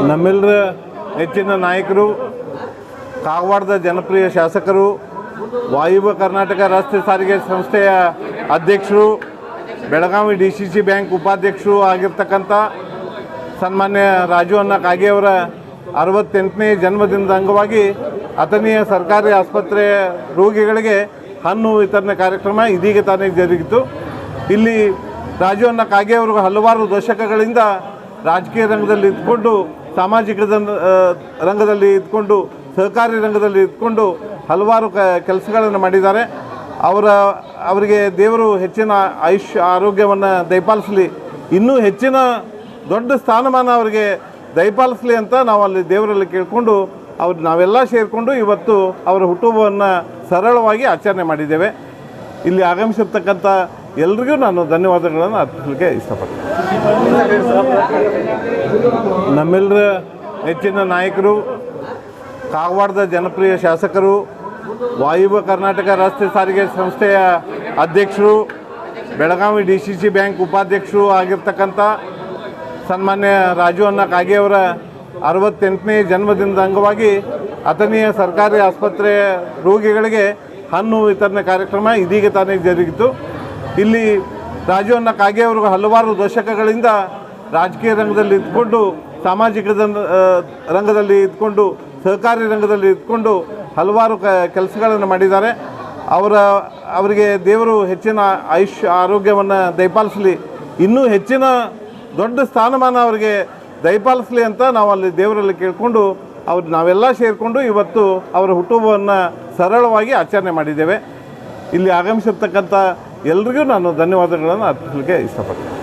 ನಮ್ಮೆಲ್ಲರ ನೆಚ್ಚಿನ ನಾಯಕರು, ಕಾಗವಾಡದ ಜನಪ್ರಿಯ ಶಾಸಕರು, ವಾಯುವ್ಯ ಕರ್ನಾಟಕ ರಸ್ತೆ ಸಾರಿಗೆ ಸಂಸ್ಥೆಯ ಅಧ್ಯಕ್ಷರು, ಬೆಳಗಾವಿ DCC ಬ್ಯಾಂಕ್ ಉಪಾಧ್ಯಕ್ಷರು ಆಗಿರ್ತಕ್ಕಂಥ ಸನ್ಮಾನ್ಯ ರಾಜು ಅಣ್ಣ ಕಾಗೆಯವರ 68ನೇ ಜನ್ಮದಿನದ ಅಂಗವಾಗಿ ಅಥಣಿಯ ಸರ್ಕಾರಿ ಆಸ್ಪತ್ರೆಯ ರೋಗಿಗಳಿಗೆ ಹಣ್ಣು ವಿತರಣೆ ಕಾರ್ಯಕ್ರಮ ಇದೀಗ ತಾನೇ ಜರುಗಿತು. ಇಲ್ಲಿ ರಾಜು ಅಣ್ಣ ಕಾಗೆಯವರು ಹಲವಾರು ದಶಕಗಳಿಂದ ರಾಜಕೀಯ ರಂಗದಲ್ಲಿ ಇದ್ಕೊಂಡು, ಸಾಮಾಜಿಕ ರಂಗದಲ್ಲಿ ಇದ್ಕೊಂಡು, ಸಹಕಾರಿ ರಂಗದಲ್ಲಿ ಇದ್ಕೊಂಡು ಹಲವಾರು ಕೆಲಸಗಳನ್ನು ಮಾಡಿದ್ದಾರೆ. ಅವರಿಗೆ ದೇವರು ಹೆಚ್ಚಿನ ಆಯುಷ್ಯ ಆರೋಗ್ಯವನ್ನು ದಯಪಾಲಿಸಲಿ, ಇನ್ನೂ ಹೆಚ್ಚಿನ ದೊಡ್ಡ ಸ್ಥಾನಮಾನ ಅವರಿಗೆ ದಯಪಾಲಿಸಲಿ ಅಂತ ನಾವು ಅಲ್ಲಿ ದೇವರಲ್ಲಿ ಕೇಳಿಕೊಂಡು ನಾವೆಲ್ಲ ಸೇರಿಕೊಂಡು ಇವತ್ತು ಅವರ ಹುಟ್ಟುಹಬ್ಬವನ್ನು ಸರಳವಾಗಿ ಆಚರಣೆ ಮಾಡಿದ್ದೇವೆ. ಇಲ್ಲಿ ಆಗಮಿಸಿರ್ತಕ್ಕಂಥ ಎಲ್ರಿಗೂ ನಾನು ಧನ್ಯವಾದಗಳನ್ನು ಅರ್ಪಿಸಲಿಕ್ಕೆ ಇಷ್ಟಪಡ್ತೀನಿ. ನಮ್ಮೆಲ್ಲರ ನೆಚ್ಚಿನ ನಾಯಕರು, ಕಾಗವಾಡದ ಜನಪ್ರಿಯ ಶಾಸಕರು, ವಾಯುವ್ಯ ಕರ್ನಾಟಕ ರಸ್ತೆ ಸಾರಿಗೆ ಸಂಸ್ಥೆಯ ಅಧ್ಯಕ್ಷರು, ಬೆಳಗಾವಿ DCC ಬ್ಯಾಂಕ್ ಉಪಾಧ್ಯಕ್ಷರು ಆಗಿರ್ತಕ್ಕಂಥ ಸನ್ಮಾನ್ಯ ರಾಜು ಅಣ್ಣ ಕಾಗೆಯವರ 68ನೇ ಜನ್ಮದಿನದ ಅಂಗವಾಗಿ ಅಥಣಿಯ ಸರ್ಕಾರಿ ಆಸ್ಪತ್ರೆಯ ರೋಗಿಗಳಿಗೆ ಹಣ್ಣು ವಿತರಣೆ ಕಾರ್ಯಕ್ರಮ ಇದೀಗ ತಾನೇ ಜರುಗಿತು. ಇಲ್ಲಿ ರಾಜು ಅಣ್ಣ ಕಾಗೆಯವರು ಹಲವಾರು ದಶಕಗಳಿಂದ ರಾಜಕೀಯ ರಂಗದಲ್ಲಿ ಇದ್ಕೊಂಡು, ಸಾಮಾಜಿಕ ರಂಗದಲ್ಲಿ ಇದ್ಕೊಂಡು, ಸಹಕಾರಿ ರಂಗದಲ್ಲಿ ಇದ್ಕೊಂಡು ಹಲವಾರು ಕೆಲಸಗಳನ್ನು ಮಾಡಿದ್ದಾರೆ. ಅವರಿಗೆ ದೇವರು ಹೆಚ್ಚಿನ ಆಯುಷ್ಯ ಆರೋಗ್ಯವನ್ನು ದಯಪಾಲಿಸಲಿ, ಇನ್ನೂ ಹೆಚ್ಚಿನ ದೊಡ್ಡ ಸ್ಥಾನಮಾನ ಅವರಿಗೆ ದಯಪಾಲಿಸಲಿ ಅಂತ ನಾವು ಅಲ್ಲಿ ದೇವರಲ್ಲಿ ಕೇಳಿಕೊಂಡು ನಾವೆಲ್ಲ ಸೇರಿಕೊಂಡು ಇವತ್ತು ಅವರ ಹುಟ್ಟುಹಬ್ಬವನ್ನು ಸರಳವಾಗಿ ಆಚರಣೆ ಮಾಡಿದ್ದೇವೆ. ಇಲ್ಲಿ ಆಗಮಿಸಿರ್ತಕ್ಕಂಥ ಎಲ್ರಿಗೂ ನಾನು ಧನ್ಯವಾದಗಳನ್ನು ಅರ್ಪಿಸಲಿಕ್ಕೆ ಇಷ್ಟಪಡ್ತೀನಿ.